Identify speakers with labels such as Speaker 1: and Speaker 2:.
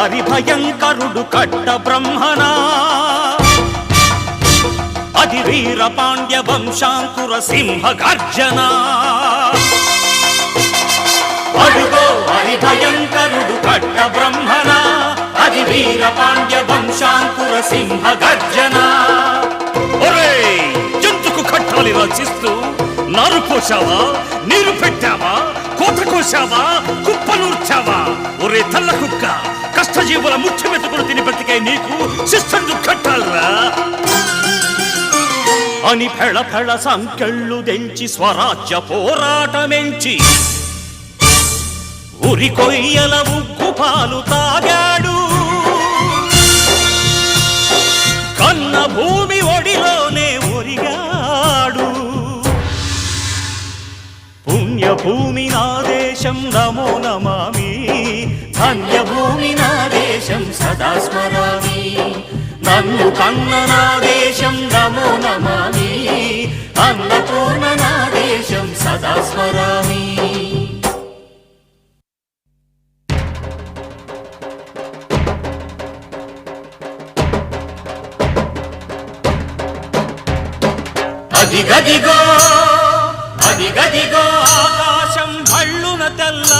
Speaker 1: హరిభయంకరుడు కట్ట బ్రహ్మణ అది వీర పాండ్య వంశాంకుర సింహ గర్జన అడుగో హరిభయంకరుడు కట్ట బ్రహ్మణ అది వీర పాండ్య వంశాంకుర సింహ గర్జన జంతుకు కట్టాలి రచిస్తూ నారు పోసావా నీరు పెట్టావా కోత కోసావా కుప్పనూర్చావా ఒరే తల్ల కుక్క కష్టజీవుల ముఖ్యమెతుకులు తిని బ్రతికే నీకు శిస్తందు కట్టాలరా అని ఫెళ ఫెళ సంకెళ్ళు దెంచి స్వరాజ్య పోరాటమెంచి ఉరి కొయ్యల ఉగ్గు పాలు తాగాడు కన్న భూమి ఒడిలోనే ఒరిగాడు పుణ్యభూమి నా దేశం నమో నమామి ధన్యభూమి నా దేశం సదా స్మరామి నన్ను కన్న నా దేశం నమో నమామి అన్నపూర్ణ నా దేశం సదా స్మరామి అదిగదిగో అదిగదిగో ఆకాశం భళ్ళున తెల్ల